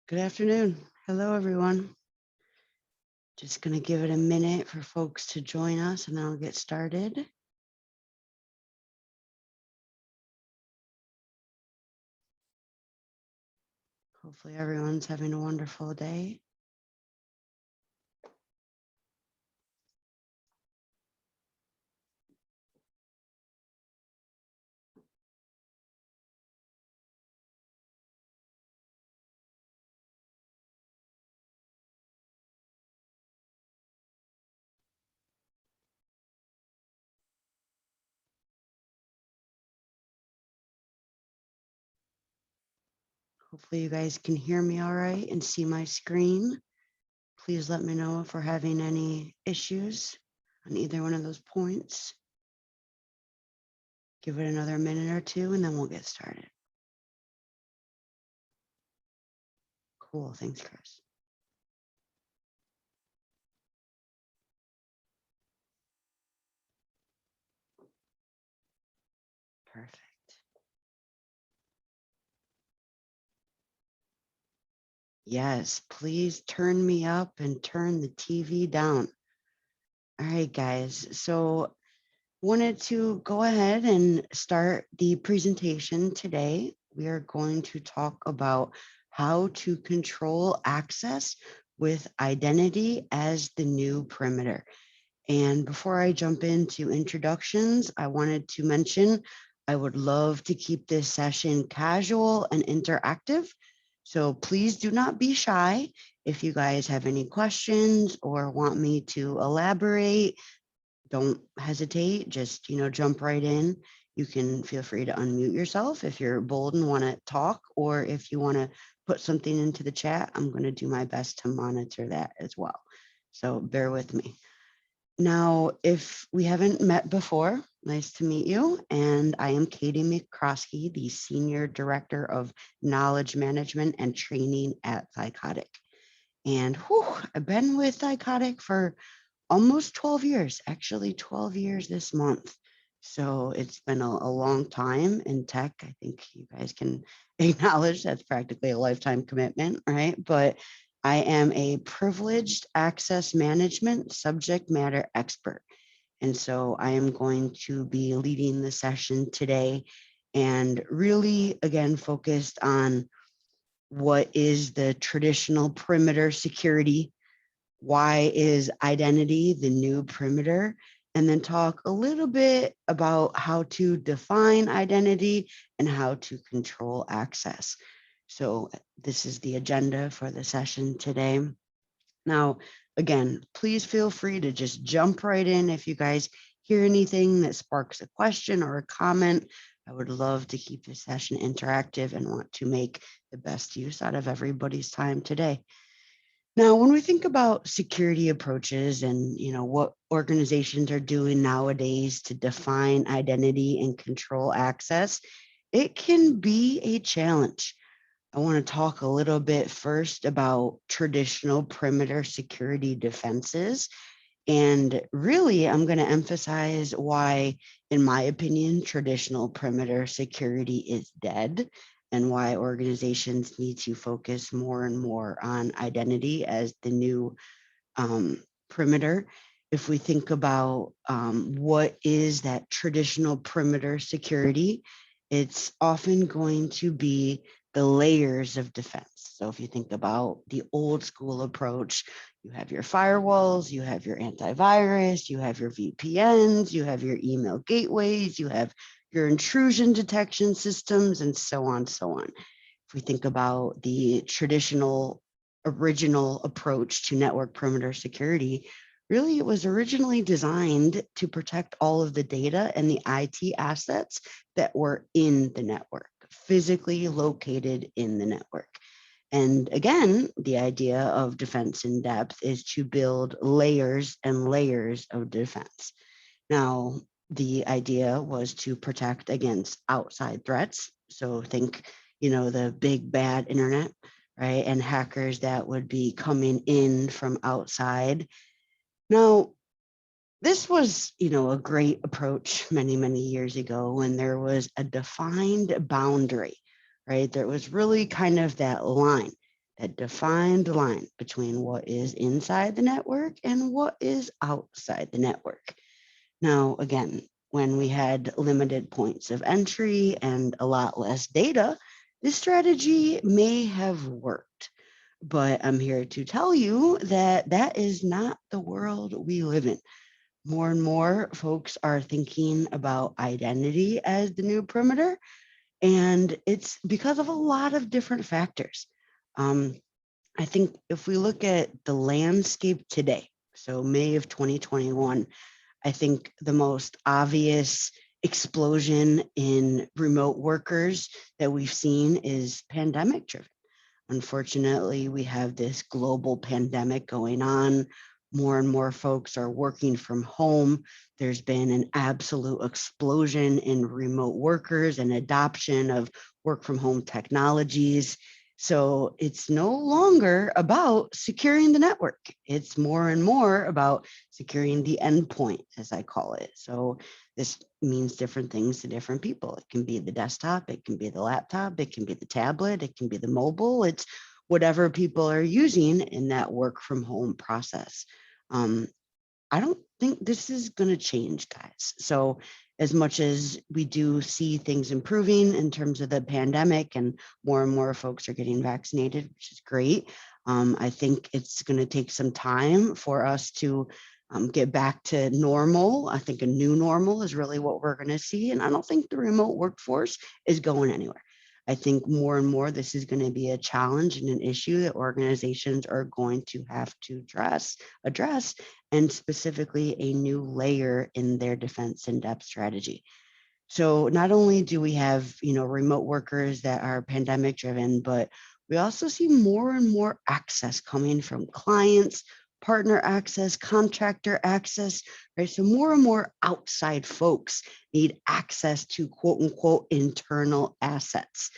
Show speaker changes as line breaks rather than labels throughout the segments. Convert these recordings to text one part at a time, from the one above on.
Good afternoon. Hello, everyone. Just going to give it a minute for folks to join us and then I'll get started. Hopefully everyone's having a wonderful day. Hopefully you guys can hear me all right and see my screen. Please let me know if we're having any issues on either one of those points. Give it another minute or two and then we'll get started. Cool. Thanks, Chris. Perfect. Yes, please turn me up and turn the TV down. All right, guys. So wanted to go ahead and start the presentation today. We are going to talk about how to control access with identity as the new perimeter. And before I jump into introductions, I wanted to mention I would love to keep this session casual and interactive. So please do not be shy. If you guys have any questions or want me to elaborate, don't hesitate. Just, jump right in. You can feel free to unmute yourself if you're bold and want to talk, or if you want to put something into the chat, I'm going to do my best to monitor that as well. So bear with me. Now, if we haven't met before, nice to meet you. And I am Katie McCroskey, the Senior Director of Knowledge Management and Training at Thycotic. And I've been with Thycotic for almost 12 years, actually 12 years this month. So it's been a long time in tech. I think you guys can acknowledge that's practically a lifetime commitment, right? But I am a privileged access management subject matter expert. And so I am going to be leading the session today and really, again, focused on what is the traditional perimeter security. Why is identity the new perimeter? And then talk a little bit about how to define identity and how to control access. So this is the agenda for the session today. Now, again, please feel free to just jump right in if you guys hear anything that sparks a question or a comment. I would love to keep the session interactive and want to make the best use out of everybody's time today. Now, when we think about security approaches and what organizations are doing nowadays to define identity and control access, it can be a challenge. I want to talk a little bit first about traditional perimeter security defenses. And really, I'm going to emphasize why, in my opinion, traditional perimeter security is dead and why organizations need to focus more and more on identity as the new perimeter. If we think about what is that traditional perimeter security, it's often going to be the layers of defense. So if you think about the old school approach, you have your firewalls, you have your antivirus, you have your VPNs, you have your email gateways, you have your intrusion detection systems, and so on, so on. If we think about the traditional original approach to network perimeter security, really it was originally designed to protect all of the data and the IT assets that were in the network, physically located in the network. And again, the idea of defense in depth is to build layers and layers of defense. Now, the idea was to protect against outside threats. So think, the big bad internet, right? And hackers that would be coming in from outside. Now, this was, a great approach many, many years ago when there was a defined boundary, right? There was really kind of that line. that defined line between what is inside the network and what is outside the network. Now, again, when we had limited points of entry and a lot less data, this strategy may have worked. But I'm here to tell you that that is not the world we live in. More and more folks are thinking about identity as the new perimeter, and it's because of a lot of different factors. Um, I think if we look at the landscape today, so May of 2021, I think the most obvious explosion in remote workers that we've seen is pandemic driven. Unfortunately, we have this global pandemic going on. More and more folks are working from home. There's been an absolute explosion in remote workers and adoption of work from home technologies. So it's no longer about securing the network. It's more and more about securing the endpoint, as I call it. So this means different things to different people. It can be the desktop, it can be the laptop, it can be the tablet, it can be the mobile. It's whatever people are using in that work from home process. Um, I don't think this is going to change, guys. So, as much as we do see things improving in terms of the pandemic and more folks are getting vaccinated, which is great, I think it's going to take some time for us to get back to normal. I think a new normal is really what we're going to see. And I don't think the remote workforce is going anywhere. I think more and more this is going to be a challenge and an issue that organizations are going to have to address, and specifically a new layer in their defense in depth strategy. So not only do we have, remote workers that are pandemic driven, but we also see more and more access coming from clients, partner access, contractor access, right? So more and more outside folks need access to quote unquote internal assets,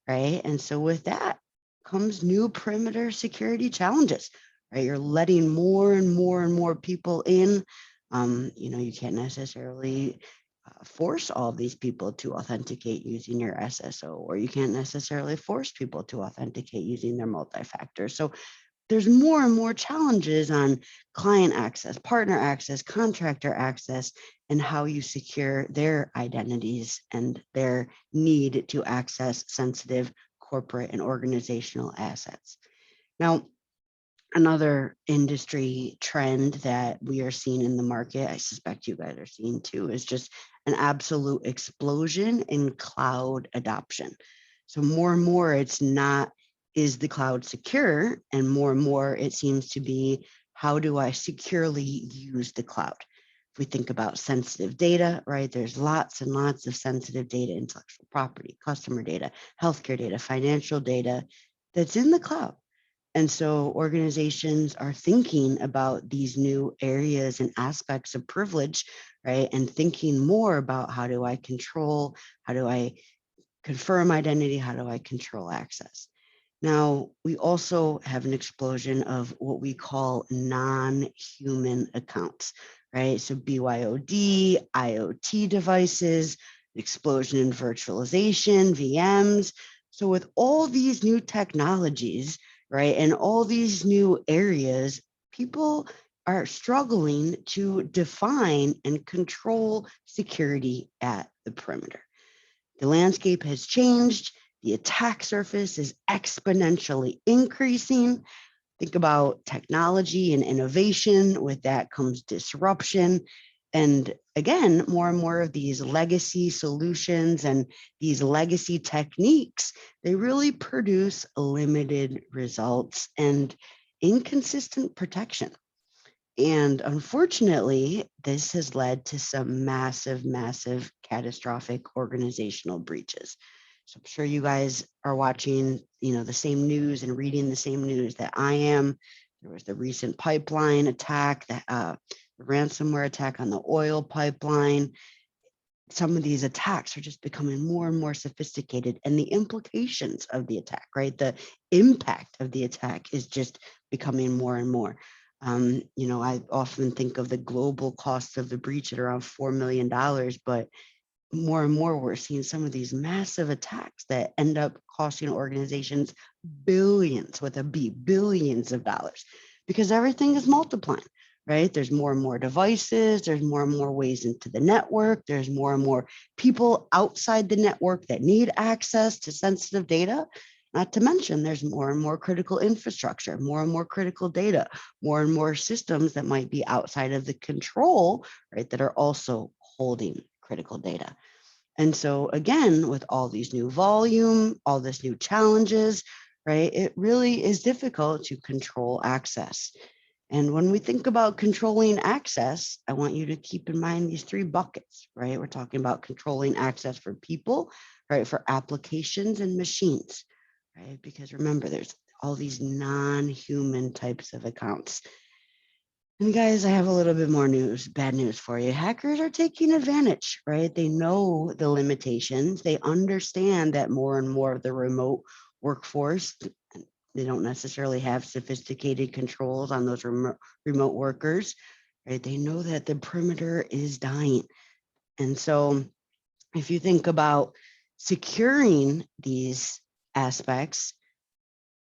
right? And so with that comes new perimeter security challenges, right? You're letting more and more people in. You can't necessarily force all these people to authenticate using your SSO, or you can't necessarily force people to authenticate using their multi-factor. So there's more and more challenges on client access, partner access, contractor access, and how you secure their identities and their need to access sensitive corporate and organizational assets. Now, another industry trend that we are seeing in the market, I suspect you guys are seeing too, is just an absolute explosion in cloud adoption. So more and more, it's not, is the cloud secure? And more, it seems to be, how do I securely use the cloud? If we think about sensitive data, right, there's lots and lots of sensitive data, intellectual property, customer data, healthcare data, financial data that's in the cloud. And so organizations are thinking about these new areas and aspects of privilege, right? And thinking more about, how do I control, how do I confirm identity, how do I control access? Now, we also have an explosion of what we call non-human accounts, right? So BYOD, IoT devices, explosion in virtualization, VMs. So with all these new technologies, right, and all these new areas, people are struggling to define and control security at the perimeter. The landscape has changed. The attack surface is exponentially increasing. Think about technology and innovation. With that comes disruption. And again, more and more of these legacy solutions and these legacy techniques, they really produce limited results and inconsistent protection. And unfortunately, this has led to some massive catastrophic organizational breaches. So I'm sure you guys are watching, the same news and reading the same news that I am. There was the recent pipeline attack, the ransomware attack on the oil pipeline. Some of these attacks are just becoming more and more sophisticated, and the implications of the attack, right? The impact of the attack is just becoming more and more. I often think of the global cost of the breach at around $4 million, but more and more, we're seeing some of these massive attacks that end up costing organizations billions, with a B, billions of dollars, because everything is multiplying, right? There's more and more devices, there's more and more ways into the network, there's more and more people outside the network that need access to sensitive data. Not to mention, there's more and more critical infrastructure, more and more critical data, more and more systems that might be outside of the control, right, that are also holding critical data. And so again, with all these new volume, all this new challenges, right, it really is difficult to control access. And when we think about controlling access, I want you to keep in mind these three buckets, right? We're talking about controlling access for people, right, for applications and machines, right? Because remember, there's all these non-human types of accounts. And guys, I have a little bit more news, bad news for you. Hackers are taking advantage, right? They know the limitations. They understand that more and more of the remote workforce, they don't necessarily have sophisticated controls on those remote workers, right? They know that the perimeter is dying. And so if you think about securing these aspects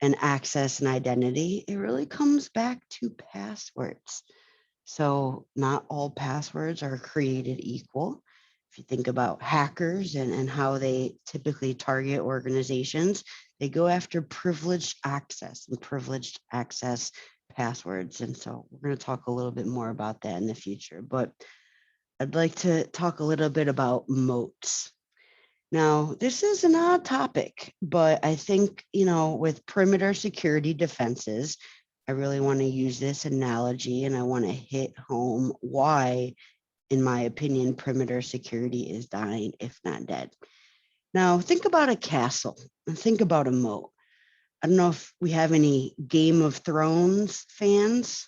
and access and identity, it really comes back to passwords. So not all passwords are created equal. If you think about hackers and how they typically target organizations, they go after privileged access and privileged access passwords. And so we're going to talk a little bit more about that in the future. But I'd like to talk a little bit about moats. Now, this is an odd topic, but I think, with perimeter security defenses, I really want to use this analogy and I want to hit home why, in my opinion, perimeter security is dying, if not dead. Now, think about a castle and think about a moat. I don't know if we have any Game of Thrones fans.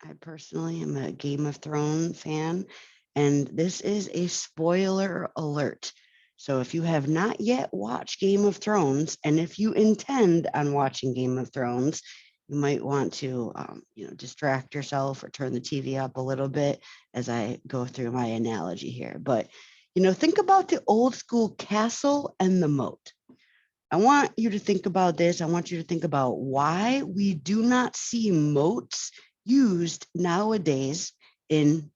I personally am a Game of Thrones fan, and this is a spoiler alert. So if you have not yet watched Game of Thrones, and if you intend on watching Game of Thrones, you might want to, distract yourself or turn the TV up a little bit as I go through my analogy here. But, think about the old school castle and the moat. I want you to think about this. I want you to think about why we do not see moats used nowadays in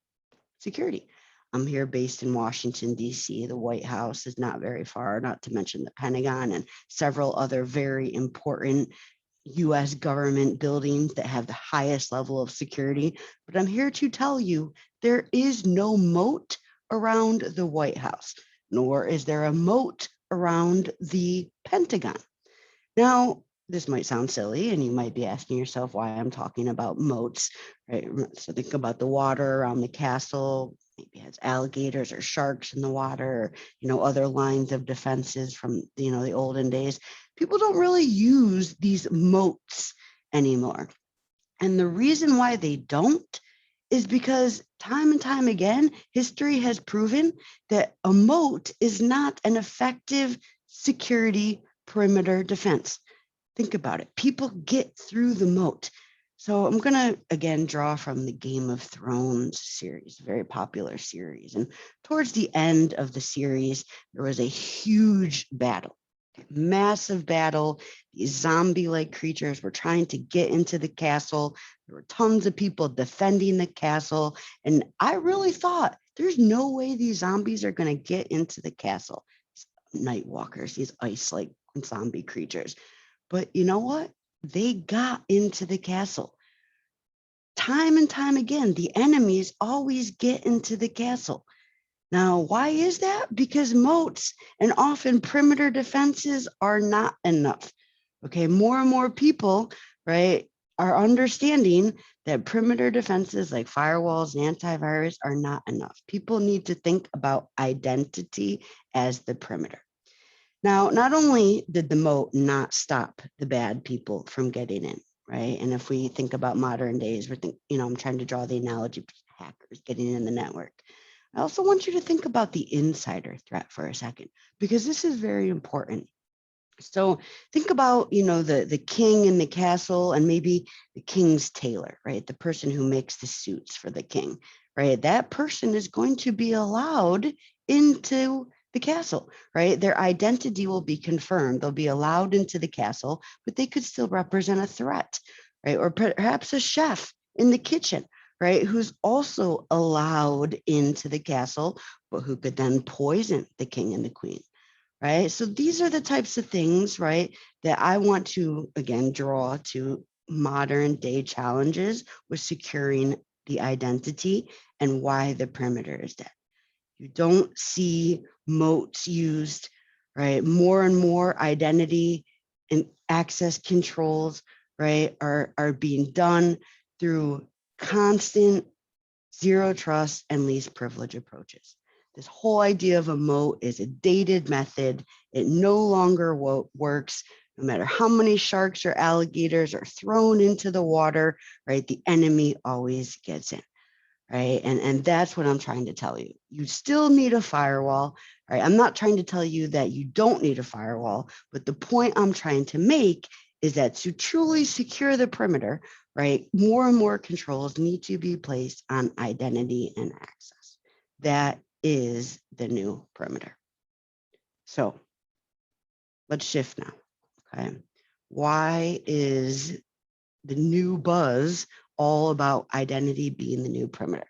security. I'm here based in Washington, D.C. The White House is not very far, not to mention the Pentagon and several other very important U.S. government buildings that have the highest level of security. But I'm here to tell you there is no moat around the White House, nor is there a moat around the Pentagon. Now, this might sound silly, and you might be asking yourself why I'm talking about moats, right? So think about the water around the castle. Maybe it has alligators or sharks in the water, or, other lines of defenses from, the olden days. People don't really use these moats anymore. And the reason why they don't is because time and time again, history has proven that a moat is not an effective security perimeter defense. Think about it. People get through the moat. So I'm going to, again, draw from the Game of Thrones series, very popular series. And towards the end of the series, there was a huge battle, massive battle. These zombie-like creatures were trying to get into the castle. There were tons of people defending the castle. And I really thought there's no way these zombies are going to get into the castle. Night walkers, these ice-like zombie creatures. But you know what? They got into the castle. Time and time again, the enemies always get into the castle. Now, why is that? Because moats and often perimeter defenses are not enough. Okay, more and more people, right, are understanding that perimeter defenses like firewalls and antivirus are not enough. People need to think about identity as the perimeter. Now, not only did the moat not stop the bad people from getting in, right? And if we think about modern days, I'm trying to draw the analogy of hackers getting in the network. I also want you to think about the insider threat for a second, because this is very important. So think about, the king in the castle and maybe the king's tailor, right? The person who makes the suits for the king, right? That person is going to be allowed into the castle, right? Their identity will be confirmed. They'll be allowed into the castle, but they could still represent a threat, right? Or perhaps a chef in the kitchen, right? Who's also allowed into the castle, but who could then poison the king and the queen, right? So these are the types of things, right, that I want to, again, draw to modern day challenges with securing the identity and why the perimeter is dead. You don't see moats used, right? More and more identity and access controls, right, are being done through constant zero trust and least privilege approaches. This whole idea of a moat is a dated method. It no longer works. No matter how many sharks or alligators are thrown into the water, right? The enemy always gets in, right? And that's what I'm trying to tell you. You still need a firewall, right? I'm not trying to tell you that you don't need a firewall, but the point I'm trying to make is that to truly secure the perimeter, right, more and more controls need to be placed on identity and access. That is the new perimeter. So let's shift now, okay? Why is the new buzz all about identity being the new perimeter?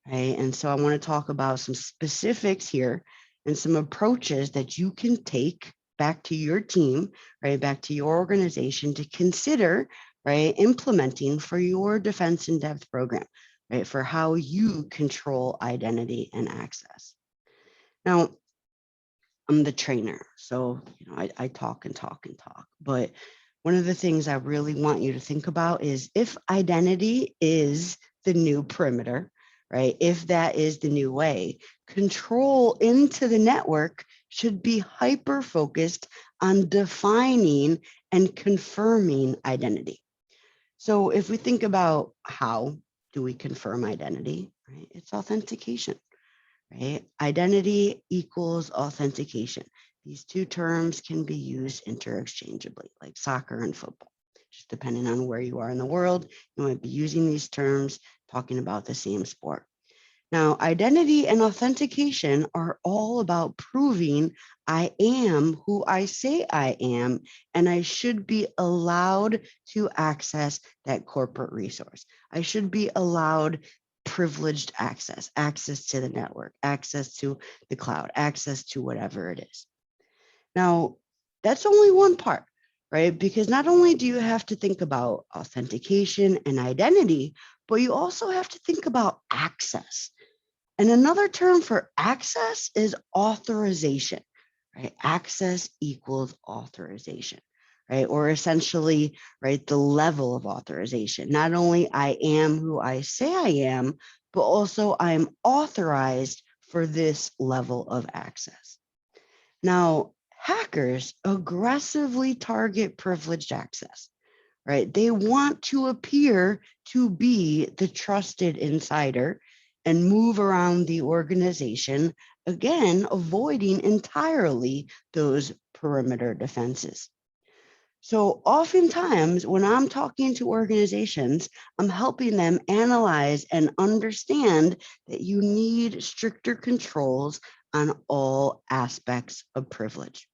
Right. And so I want to talk about some specifics here and some approaches that you can take back to your team, right, back to your organization to consider, right, implementing for your defense in depth program, right, for how you control identity and access. Now, I'm the trainer, so I talk and talk and talk, but one of the things I really want you to think about is if identity is the new perimeter, right? If that is the new way, control into the network should be hyper focused on defining and confirming identity. So if we think about how do we confirm identity, right? It's authentication, right? Identity equals authentication. These two terms can be used interchangeably, like soccer and football. Just depending on where you are in the world, you might be using these terms talking about the same sport. Now, identity and authentication are all about proving I am who I say I am, and I should be allowed to access that corporate resource. I should be allowed privileged access, access to the network, access to the cloud, access to whatever it is. Now, that's only one part, right? Because not only do you have to think about authentication and identity, but you also have to think about access. And another term for access is authorization, right? Access equals authorization, right? Or essentially, right, the level of authorization. Not only I am who I say I am, but also I'm authorized for this level of access. Now, hackers aggressively target privileged access, right? They want to appear to be the trusted insider and move around the organization, again, avoiding entirely those perimeter defenses. So oftentimes when I'm talking to organizations, I'm helping them analyze and understand that you need stricter controls on all aspects of privilege.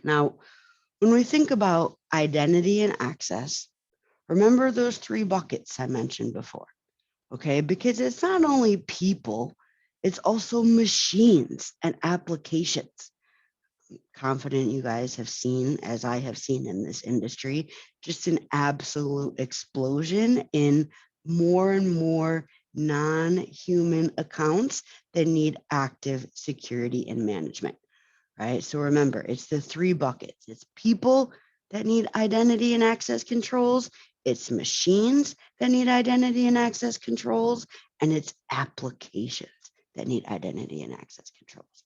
Now, when we think about identity and access, remember those three buckets I mentioned before, okay? Because it's not only people, it's also machines and applications. Confident you guys have seen, as I have seen in this industry, just an absolute explosion in more and more non-human accounts that need active security and management, right? So remember, it's the three buckets. It's people that need identity and access controls, it's machines that need identity and access controls, and it's applications that need identity and access controls.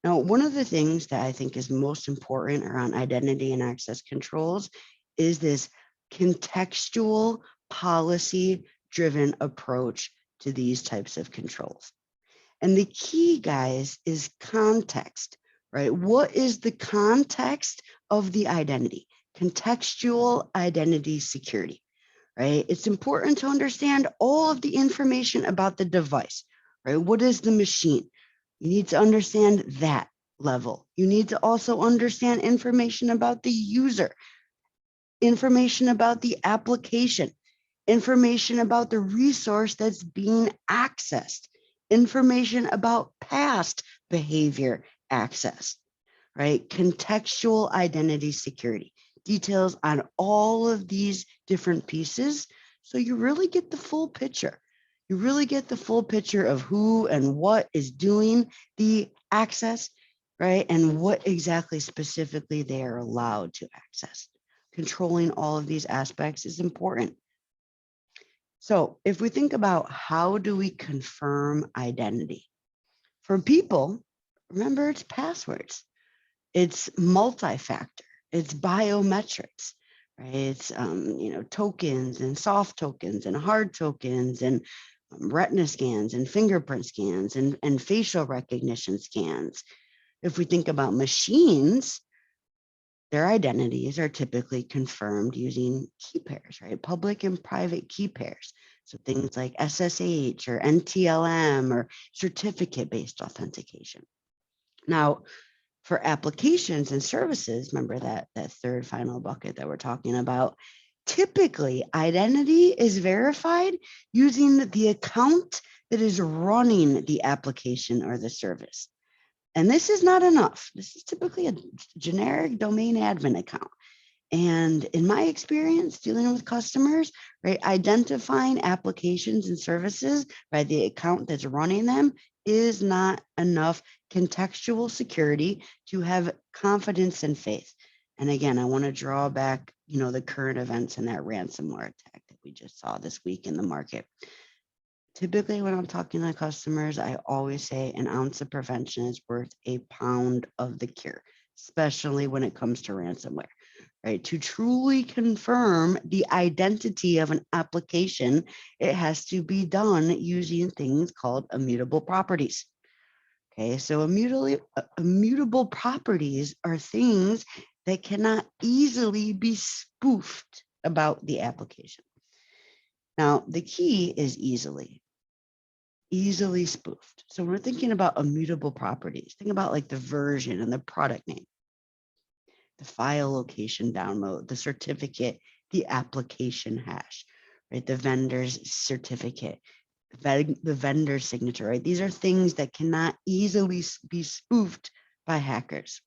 Now, one of the things that I think is most important around identity and access controls is this contextual policy-driven approach to these types of controls. And the key, guys, is context, right? What is the context of the identity? Contextual identity security, right? It's important to understand all of the information about the device, right? What is the machine? You need to understand that level. You need to also understand information about the user, information about the application, information about the resource that's being accessed, information about past behavior access, right? Contextual identity security, details on all of these different pieces. So you really get the full picture. You really get the full picture of who and what is doing the access, right? And what exactly specifically they are allowed to access. Controlling all of these aspects is important. So if we think about how do we confirm identity? For people, remember it's passwords. It's multi-factor, it's biometrics, right? It's tokens and soft tokens and hard tokens and retina scans and fingerprint scans and facial recognition scans. If we think about machines, their identities are typically confirmed using key pairs, right? Public and private key pairs. So things like SSH or NTLM or certificate-based authentication. Now, for applications and services, remember that third final bucket that we're talking about, typically identity is verified using the account that is running the application or the service. And this is not enough. This is typically a generic domain admin account. And in my experience dealing with customers, right, identifying applications and services by the account that's running them is not enough contextual security to have confidence and faith. And again, I want to draw back, the current events and that ransomware attack that we just saw this week in the market. Typically, when I'm talking to customers, I always say an ounce of prevention is worth a pound of the cure, especially when it comes to ransomware, right? To truly confirm the identity of an application, it has to be done using things called immutable properties. Okay, so immutable properties are things that cannot easily be spoofed about the application. Now, the key is easily spoofed. So when we're thinking about immutable properties, think about like the version and the product name, the file location download, the certificate, the application hash, right? The vendor's certificate, the vendor signature, right? These are things that cannot easily be spoofed by hackers.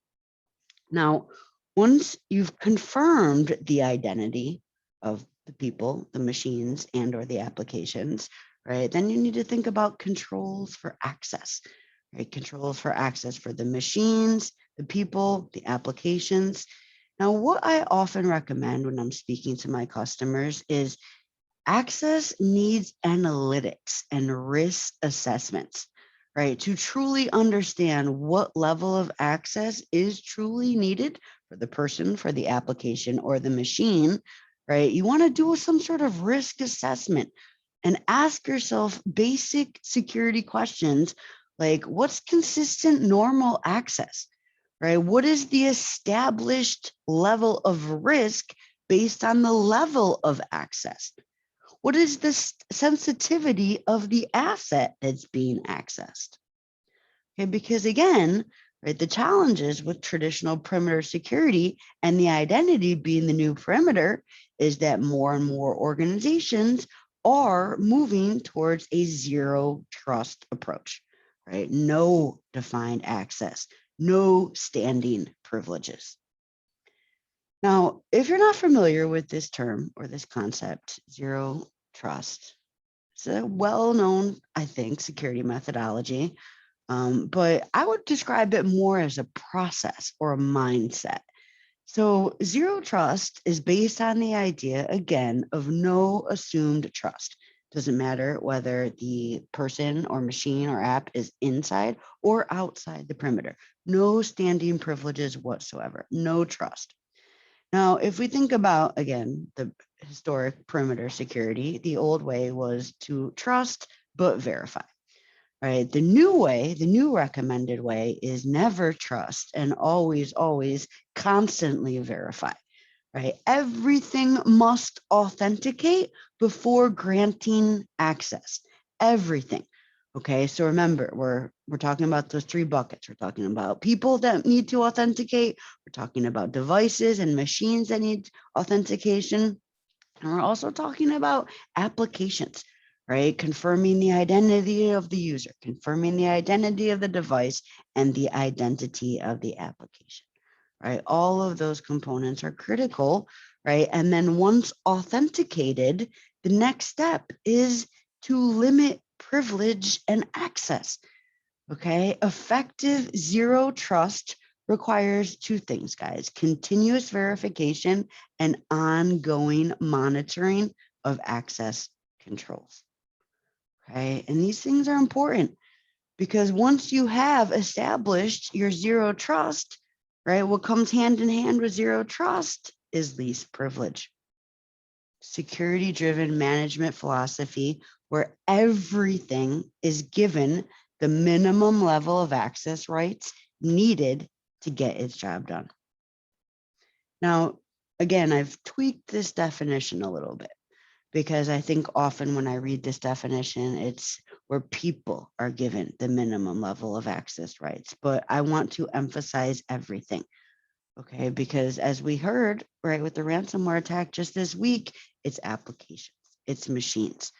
Now, once you've confirmed the identity of the people, the machines, and or the applications, right, then you need to think about controls for access, right? Controls for access for the machines, the people, the applications. Now, what I often recommend when I'm speaking to my customers is access needs analytics and risk assessments, right? To truly understand what level of access is truly needed for the person, for the application, or the machine, right? You want to do some sort of risk assessment and ask yourself basic security questions like what's consistent normal access, right? What is the established level of risk based on the level of access? What is the sensitivity of the asset that's being accessed? Okay, because again, right, the challenges with traditional perimeter security and the identity being the new perimeter is that more and more organizations are moving towards a zero trust approach, right? No defined access, no standing privileges. Now, if you're not familiar with this term or this concept, zero trust, it's a well-known, I think, security methodology, but I would describe it more as a process or a mindset. So zero trust is based on the idea, again, of no assumed trust. Doesn't matter whether the person or machine or app is inside or outside the perimeter. No standing privileges whatsoever, no trust. Now, if we think about, again, the historic perimeter security, the old way was to trust but verify, right? The new way, the new recommended way is never trust and always, always constantly verify, right? Everything must authenticate before granting access. Everything. Okay, so remember, we're talking about those three buckets. We're talking about people that need to authenticate. We're talking about devices and machines that need authentication. And we're also talking about applications, right? Confirming the identity of the user, confirming the identity of the device, and the identity of the application, right? All of those components are critical, right? And then once authenticated, the next step is to limit privilege and access. Okay, effective zero trust requires two things, guys: continuous verification and ongoing monitoring of access controls. Okay, and these things are important because once you have established your zero trust, right, what comes hand in hand with zero trust is least privilege. Security driven management philosophy where everything is given the minimum level of access rights needed to get its job done. Now, again, I've tweaked this definition a little bit because I think often when I read this definition, it's where people are given the minimum level of access rights. But I want to emphasize everything. Okay, because as we heard, right, with the ransomware attack just this week, it's applications, it's machines,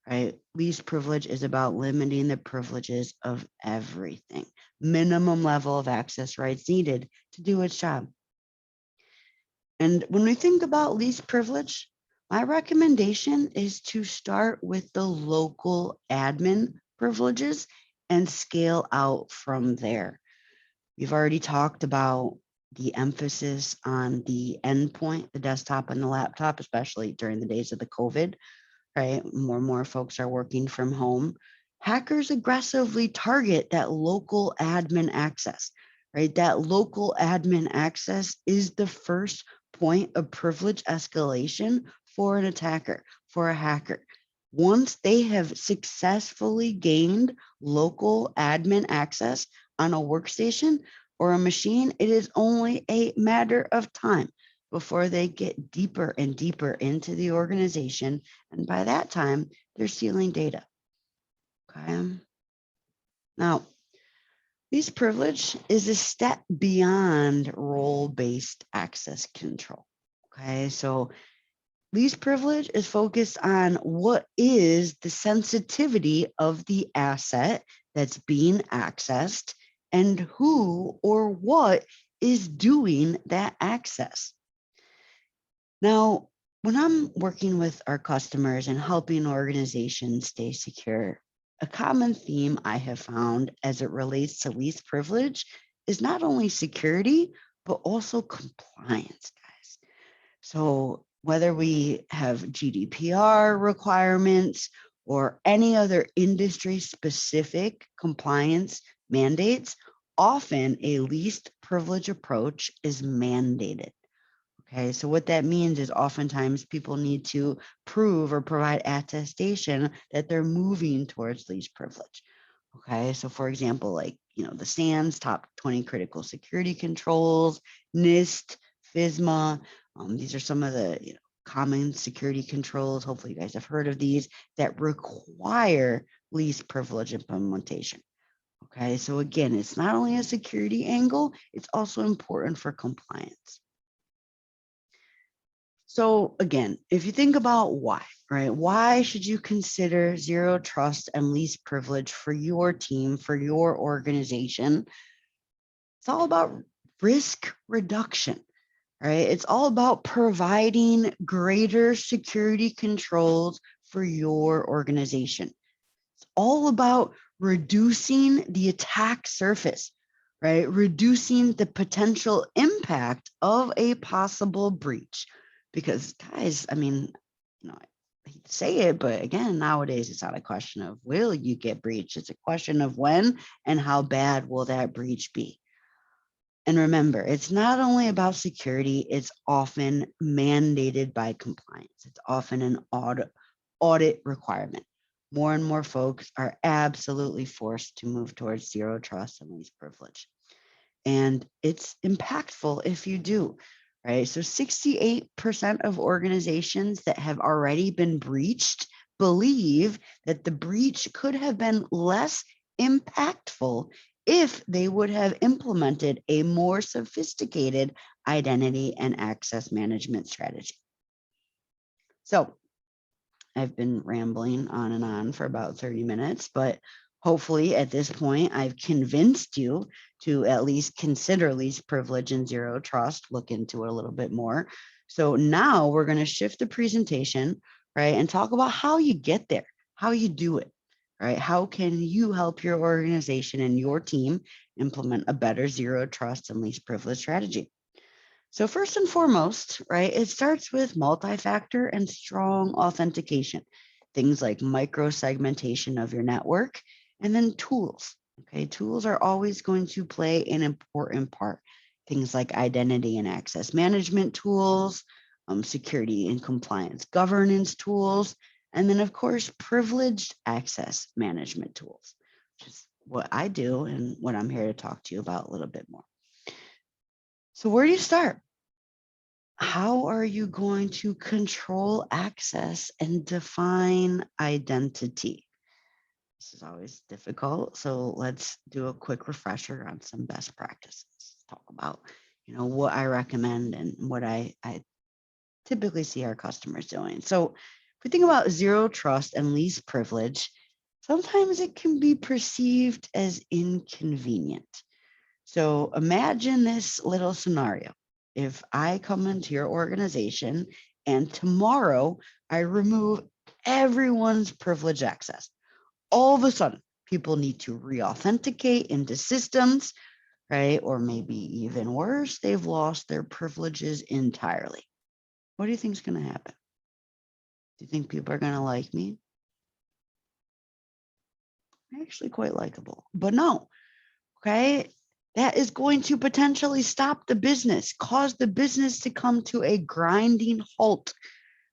right? Least privilege is about limiting the privileges of everything, minimum level of access rights needed to do its job. And when we think about least privilege, my recommendation is to start with the local admin privileges and scale out from there. We've already talked about the emphasis on the endpoint, the desktop and the laptop, especially during the days of the COVID, right? More and more folks are working from home. Hackers aggressively target that local admin access, right? That local admin access is the first point of privilege escalation for an attacker, for a hacker. Once they have successfully gained local admin access on a workstation or a machine, it is only a matter of time before they get deeper and deeper into the organization. And by that time, they're stealing data. Okay. Now, least privilege is a step beyond role-based access control. Okay. So least privilege is focused on what is the sensitivity of the asset that's being accessed and who or what is doing that access. Now, when I'm working with our customers and helping organizations stay secure, a common theme I have found as it relates to least privilege is not only security, but also compliance, guys. So whether we have GDPR requirements or any other industry specific compliance mandates, often a least privilege approach is mandated. Okay, so what that means is oftentimes people need to prove or provide attestation that they're moving towards least privilege. Okay, so for example, like, the SANS, top 20 critical security controls, NIST, FISMA, these are some of the common security controls. Hopefully you guys have heard of these that require least privilege implementation. Okay, so again, it's not only a security angle, it's also important for compliance. So again, if you think about why, right? Why should you consider zero trust and least privilege for your team, for your organization? It's all about risk reduction, right? It's all about providing greater security controls for your organization. It's all about reducing the attack surface, right? Reducing the potential impact of a possible breach. Because, guys, I mean, I hate to say it, but again, nowadays it's not a question of will you get breached. It's a question of when and how bad will that breach be. And remember, it's not only about security, it's often mandated by compliance. It's often an audit requirement. More and more folks are absolutely forced to move towards zero trust and least privilege. And it's impactful if you do, right? So 68% of organizations that have already been breached believe that the breach could have been less impactful if they would have implemented a more sophisticated identity and access management strategy. So I've been rambling on and on for about 30 minutes, but hopefully at this point, I've convinced you to at least consider least privilege and zero trust, look into it a little bit more. So now we're going to shift the presentation, right, and talk about how you get there, how you do it, right? How can you help your organization and your team implement a better zero trust and least privilege strategy? So first and foremost, right, it starts with multi-factor and strong authentication, things like micro-segmentation of your network, and then tools. Okay, tools are always going to play an important part. Things like identity and access management tools, security and compliance governance tools, and then of course, privileged access management tools, which is what I do and what I'm here to talk to you about a little bit more. So where do you start? How are you going to control access and define identity? This is always difficult. So let's do a quick refresher on some best practices. Talk about, what I recommend and what I typically see our customers doing. So if we think about zero trust and least privilege, sometimes it can be perceived as inconvenient. So imagine this little scenario. If I come into your organization and tomorrow I remove everyone's privilege access, all of a sudden people need to re-authenticate into systems, right? Or maybe even worse, they've lost their privileges entirely. What do you think is going to happen? Do you think people are going to like me? I'm actually quite likable, but no, okay? That is going to potentially stop the business, cause the business to come to a grinding halt,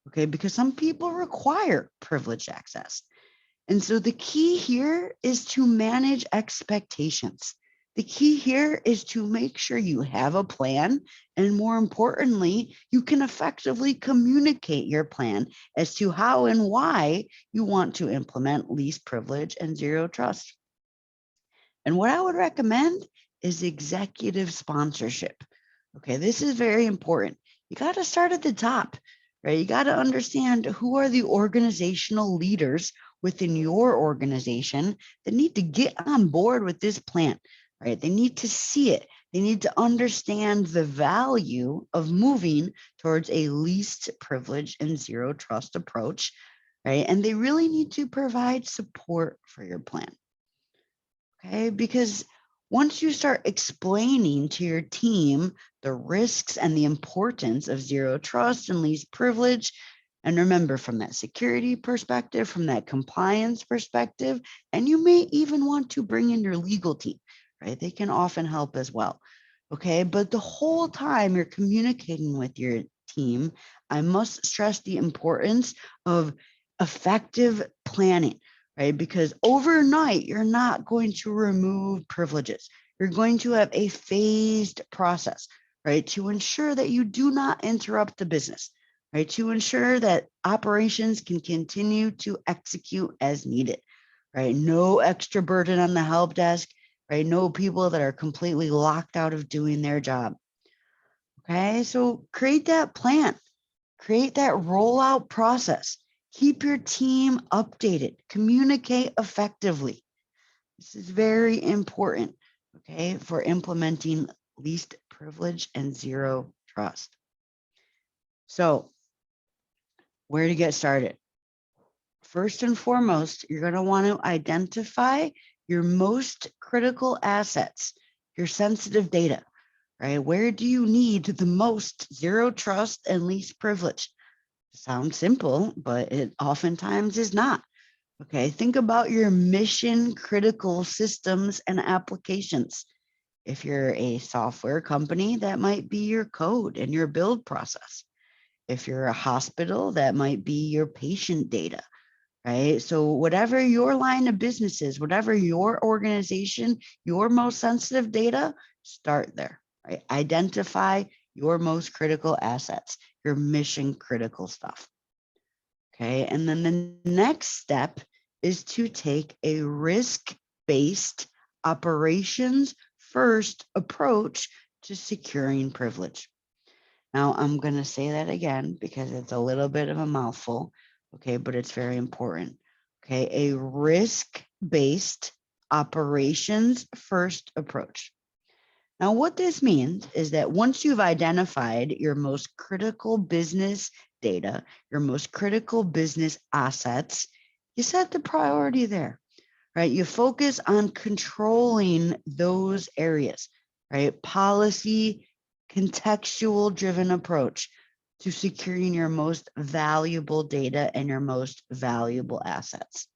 okay? Because some people require privileged access. And so the key here is to manage expectations. The key here is to make sure you have a plan, and more importantly, you can effectively communicate your plan as to how and why you want to implement least privilege and zero trust. And what I would recommend is executive sponsorship. Okay, this is very important. You got to start at the top, right? You got to understand who are the organizational leaders within your organization that need to get on board with this plan, right? They need to see it. They need to understand the value of moving towards a least privilege and zero trust approach, right? And they really need to provide support for your plan. Okay, because once you start explaining to your team the risks and the importance of zero trust and least privilege, and remember from that security perspective, from that compliance perspective, and you may even want to bring in your legal team, right? They can often help as well. Okay, but the whole time you're communicating with your team, I must stress the importance of effective planning, right? Because overnight, you're not going to remove privileges. You're going to have a phased process, right? To ensure that you do not interrupt the business, right? To ensure that operations can continue to execute as needed, right? No extra burden on the help desk, right? No people that are completely locked out of doing their job. Okay, so create that plan, create that rollout process. Keep your team updated, communicate effectively. This is very important, okay, for implementing least privilege and zero trust. So, where to get started? First and foremost, you're going to want to identify your most critical assets, your sensitive data, right? Where do you need the most zero trust and least privilege? Sounds simple, but it oftentimes is not. Okay, think about your mission critical systems and applications. If you're a software company, that might be your code and your build process. If you're a hospital, that might be your patient data, right? So whatever your line of business is, whatever your organization, your most sensitive data, start there, right? Identify your most critical assets, your mission critical stuff. Okay. And then the next step is to take a risk-based operations first approach to securing privilege. Now, I'm going to say that again because it's a little bit of a mouthful, okay, but it's very important. Okay, a risk-based operations first approach. Now, what this means is that once you've identified your most critical business data, your most critical business assets, you set the priority there, right? You focus on controlling those areas, right? Policy, contextual driven approach to securing your most valuable data and your most valuable assets.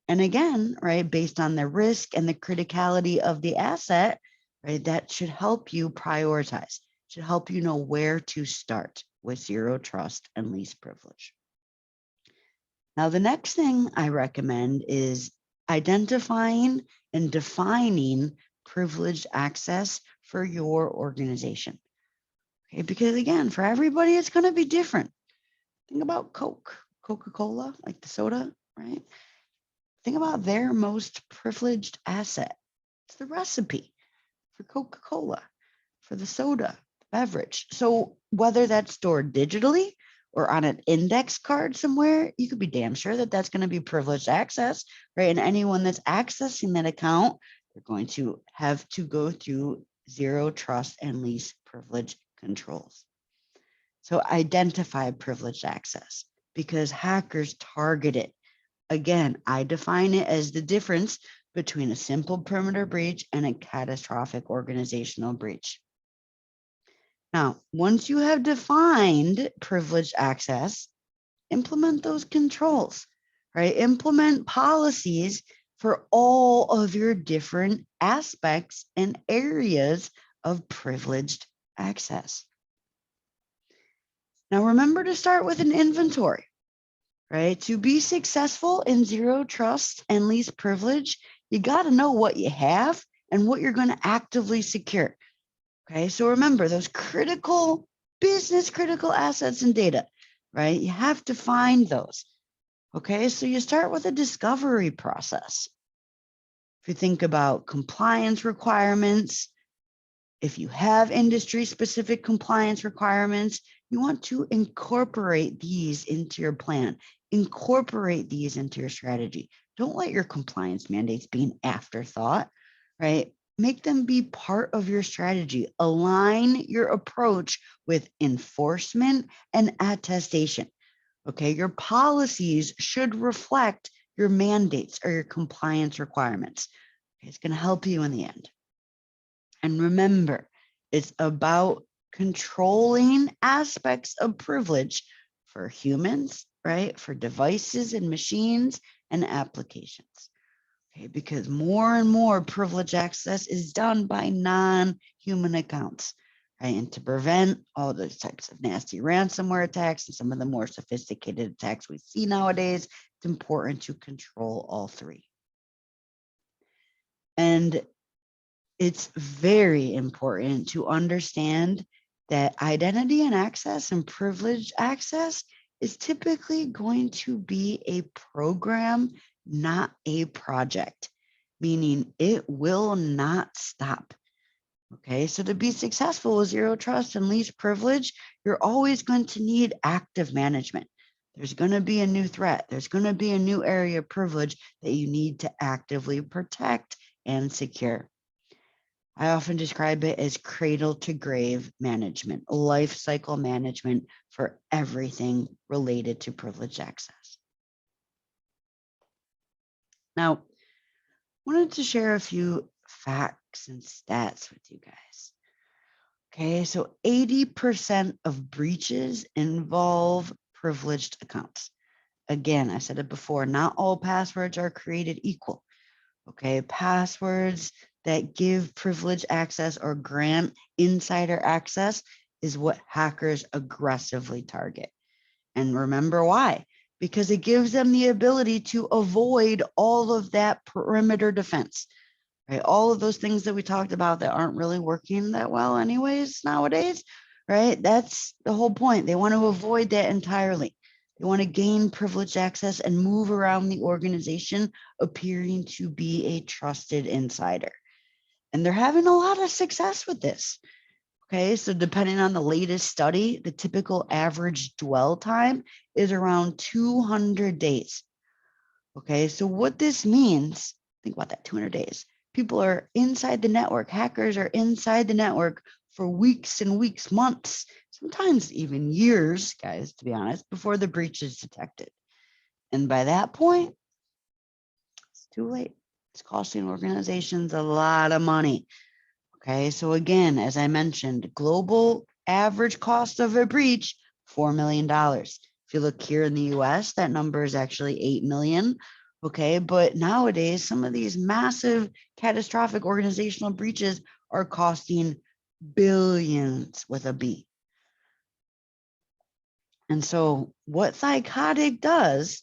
And again, right, based on the risk and the criticality of the asset, right, that should help you prioritize, should help you know where to start with zero trust and least privilege. Now, the next thing I recommend is identifying and defining privileged access for your organization. Okay, because again, for everybody, it's going to be different. Think about Coca-Cola, like the soda, right? Think about their most privileged asset. It's the recipe for Coca-Cola, for the soda, the beverage. So whether that's stored digitally or on an index card somewhere, you could be damn sure that that's going to be privileged access, right? And anyone that's accessing that account, they're going to have to go through zero trust and least privilege controls. So identify privileged access because hackers target it. Again, I define it as the difference between a simple perimeter breach and a catastrophic organizational breach. Now, once you have defined privileged access, implement those controls, right? Implement policies for all of your different aspects and areas of privileged access. Now, remember to start with an inventory. Right? To be successful in zero trust and least privilege, you got to know what you have and what you're going to actively secure. Okay. So remember those critical business critical assets and data, right? You have to find those. Okay. So you start with a discovery process. If you think about compliance requirements, if you have industry specific compliance requirements, you want to incorporate these into your plan, incorporate these into your strategy. Don't let your compliance mandates be an afterthought, right? Make them be part of your strategy. Align your approach with enforcement and attestation. Okay, your policies should reflect your mandates or your compliance requirements. It's going to help you in the end. And remember, it's about controlling aspects of privilege for humans, right? For devices and machines and applications. Okay, because more and more privilege access is done by non-human accounts, right? And to prevent all those types of nasty ransomware attacks and some of the more sophisticated attacks we see nowadays, it's important to control all three. And it's very important to understand that identity and access and privileged access is typically going to be a program, not a project, meaning it will not stop. Okay, so to be successful with zero trust and least privilege, you're always going to need active management. There's going to be a new threat. There's going to be a new area of privilege that you need to actively protect and secure. I often describe it as cradle to grave management, life cycle management for everything related to privileged access. Now, I wanted to share a few facts and stats with you guys. Okay, so 80% of breaches involve privileged accounts. Again, I said it before, not all passwords are created equal. Okay, passwords that give privileged access or grant insider access is what hackers aggressively target. And remember why? Because it gives them the ability to avoid all of that perimeter defense, right? All of those things that we talked about that aren't really working that well anyways nowadays, right? That's the whole point. They want to avoid that entirely. They want to gain privileged access and move around the organization, appearing to be a trusted insider. And they're having a lot of success with this. Okay, so depending on the latest study, the typical average dwell time is around 200 days. Okay, so what this means, think about that, 200 days. People are inside the network, hackers are inside the network for weeks and weeks, months, sometimes even years, guys, to be honest, before the breach is detected. And by that point, it's too late. It's costing organizations a lot of money. Okay, so again, as I mentioned, global average cost of a breach, $4 million. If you look here in the US, that number is actually 8 million. Okay, but nowadays, some of these massive catastrophic organizational breaches are costing billions with a B. And so what Thycotic does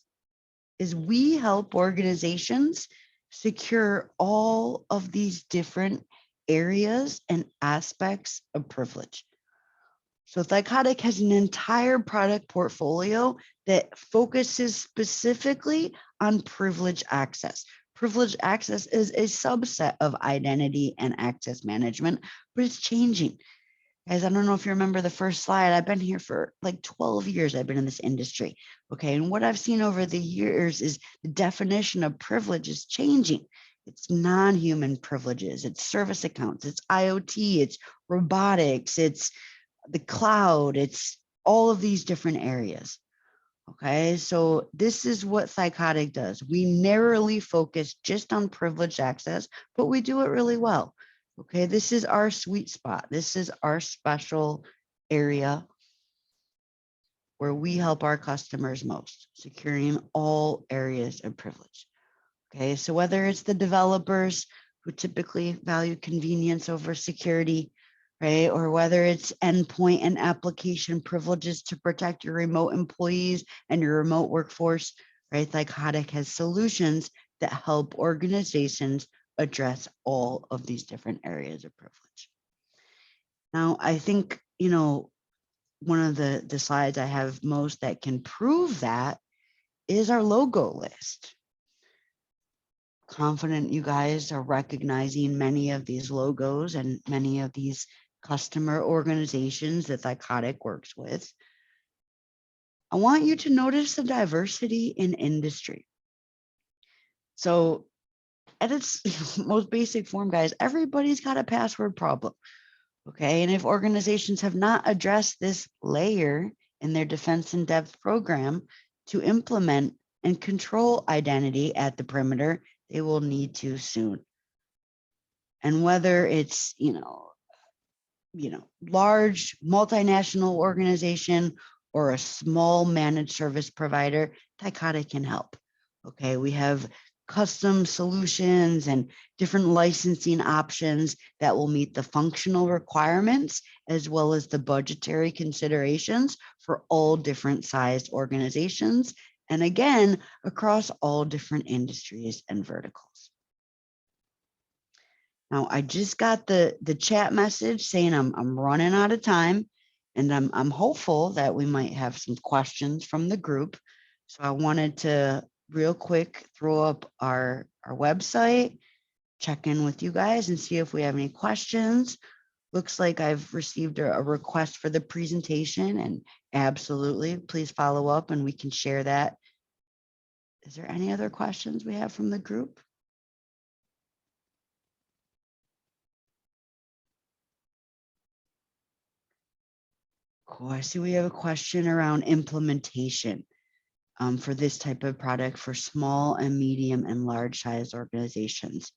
is we help organizations secure all of these different areas and aspects of privilege. So Thycotic has an entire product portfolio that focuses specifically on privilege access. Privilege access is a subset of identity and access management, but it's changing. Guys, I don't know if you remember the first slide. I've been here for like 12 years. I've been in this industry. Okay. And what I've seen over the years is the definition of privilege is changing. It's non-human privileges, it's service accounts, it's IoT, it's robotics, it's the cloud, it's all of these different areas. Okay. So this is what Thycotic does. We narrowly focus just on privileged access, but we do it really well. Okay, this is our sweet spot. This is our special area where we help our customers most, securing all areas of privilege. Okay, so whether it's the developers who typically value convenience over security, right? Or whether it's endpoint and application privileges to protect your remote employees and your remote workforce, right? Thycotic has solutions that help organizations address all of these different areas of privilege. Now, I think, one of the slides I have most that can prove that is our logo list. Confident you guys are recognizing many of these logos and many of these customer organizations that Thycotic works with. I want you to notice the diversity in industry. So at its most basic form, guys, everybody's got a password problem. Okay, and if organizations have not addressed this layer in their defense in depth program to implement and control identity at the perimeter, they will need to soon. And whether it's, large multinational organization or a small managed service provider, Thycotic can help. Okay, we have custom solutions and different licensing options that will meet the functional requirements as well as the budgetary considerations for all different sized organizations. And again, across all different industries and verticals. Now, I just got the chat message saying I'm running out of time, and I'm hopeful that we might have some questions from the group. So I wanted to real quick throw up our website, check in with you guys and see if we have any questions. Looks like I've received a request for the presentation, and absolutely, please follow up and we can share that. Is there any other questions we have from the group? Cool. I see we have a question around implementation for this type of product for small and medium and large size organizations.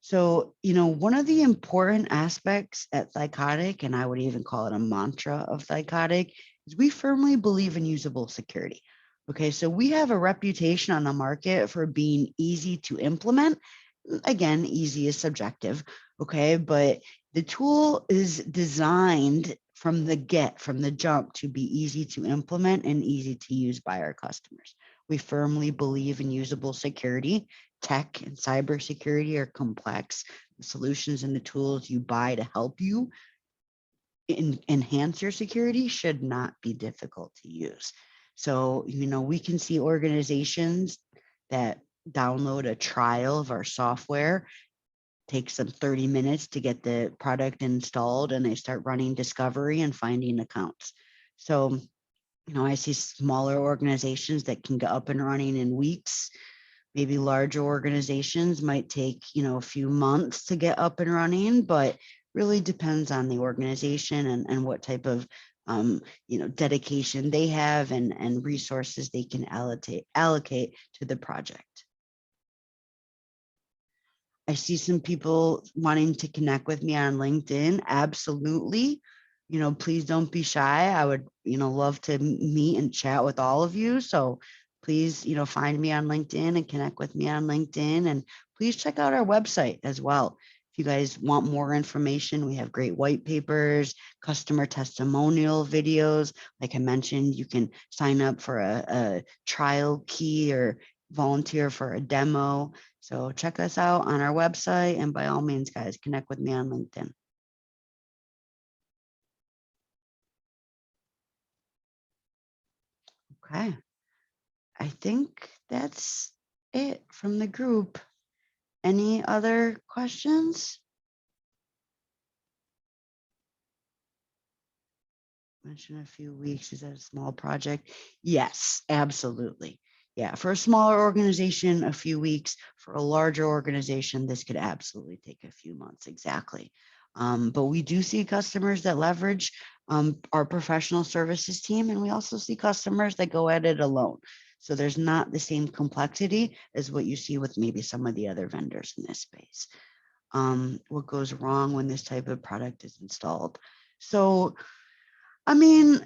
So, one of the important aspects at Thycotic, and I would even call it a mantra of Thycotic, is we firmly believe in usable security. Okay, so we have a reputation on the market for being easy to implement. Again, easy is subjective, okay, but the tool is designed from the jump to be easy to implement and easy to use by our customers. We firmly believe in usable security. Tech and cybersecurity are complex. The solutions and the tools you buy to help you enhance your security should not be difficult to use. So, we can see organizations that download a trial of our software, takes them 30 minutes to get the product installed, and they start running discovery and finding accounts. So, I see smaller organizations that can get up and running in weeks. Maybe larger organizations might take, a few months to get up and running, but really depends on the organization and what type of dedication they have and resources they can allocate to the project. I see some people wanting to connect with me on LinkedIn. Absolutely. Please don't be shy. I would, love to meet and chat with all of you. So please, find me on LinkedIn and connect with me on LinkedIn. And please check out our website as well. If you guys want more information, we have great white papers, customer testimonial videos. Like I mentioned, you can sign up for a trial key or volunteer for a demo. So check us out on our website, and by all means, guys, connect with me on LinkedIn. Okay. I think that's it from the group. Any other questions? Mention a few weeks. Is that a small project? Yes, absolutely. Yeah, for a smaller organization, a few weeks. For a larger organization, this could absolutely take a few months. Exactly. But we do see customers that leverage our professional services team, and we also see customers that go at it alone. So there's not the same complexity as what you see with maybe some of the other vendors in this space. What goes wrong when this type of product is installed? So I mean,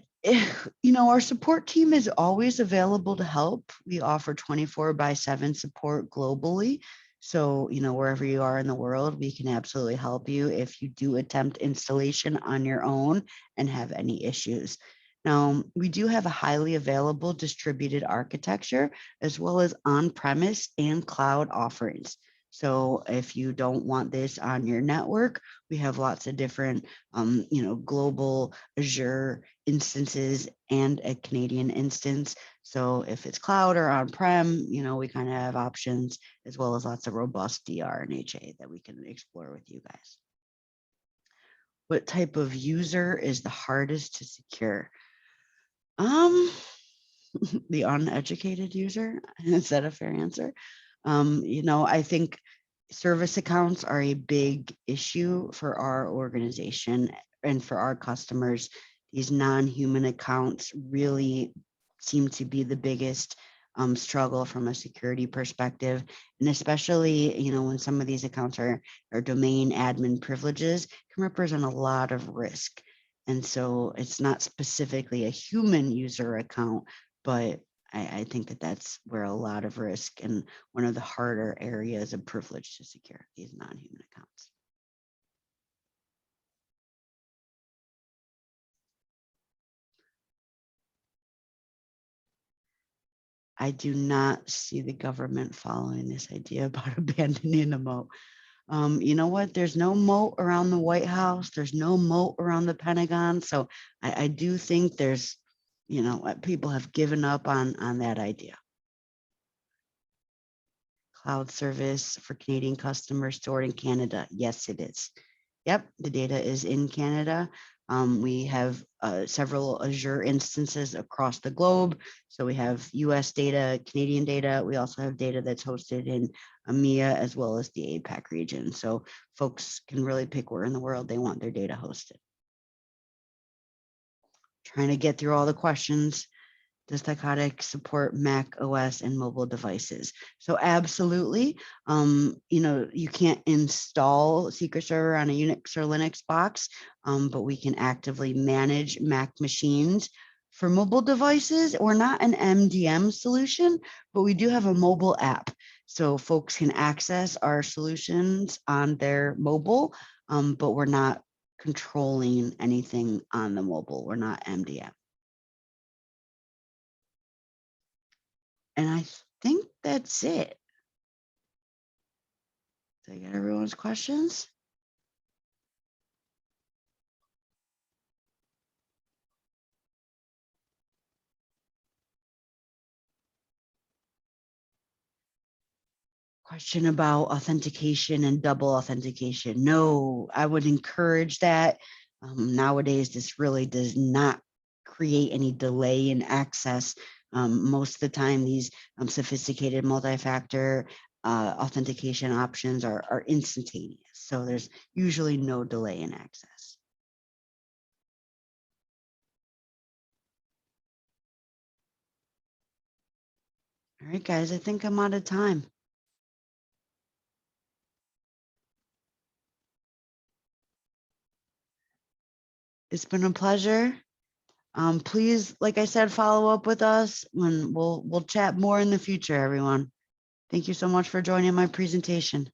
our support team is always available to help. We offer 24/7 support globally. So, wherever you are in the world, we can absolutely help you if you do attempt installation on your own and have any issues. Now, we do have a highly available distributed architecture as well as on-premise and cloud offerings. So if you don't want this on your network, we have lots of different, global Azure instances and a Canadian instance. So if it's cloud or on-prem, we kind of have options as well as lots of robust DR and HA that we can explore with you guys. What type of user is the hardest to secure? The uneducated user. Is that a fair answer? I think service accounts are a big issue for our organization and for our customers. These non-human accounts really seem to be the biggest struggle from a security perspective. And especially, when some of these accounts are domain admin privileges, can represent a lot of risk. And so it's not specifically a human user account, but I think that that's where a lot of risk and one of the harder areas of privilege to secure these non-human accounts. I do not see the government following this idea about abandoning a moat. You know what? There's no moat around the White House. There's no moat around the Pentagon. So I do think there's, people have given up on that idea. Cloud service for Canadian customers stored in Canada. Yes, it is. Yep, the data is in Canada. We have several Azure instances across the globe. So we have US data, Canadian data. We also have data that's hosted in EMEA as well as the APAC region. So folks can really pick where in the world they want their data hosted. Trying to get through all the questions. Does Thycotic support Mac OS and mobile devices? So absolutely. You can't install Secret Server on a Unix or Linux box, but we can actively manage Mac machines. For mobile devices, we're not an MDM solution, but we do have a mobile app. So folks can access our solutions on their mobile, but we're not controlling anything on the mobile. We're not MDM. And I think that's it. Did I get everyone's questions? Question about authentication and double authentication. No, I would encourage that. Nowadays, this really does not create any delay in access. Most of the time, these sophisticated multi-factor authentication options are instantaneous. So there's usually no delay in access. All right, guys, I think I'm out of time. It's been a pleasure. Please, like I said, follow up with us when we'll chat more in the future, everyone. Thank you so much for joining my presentation.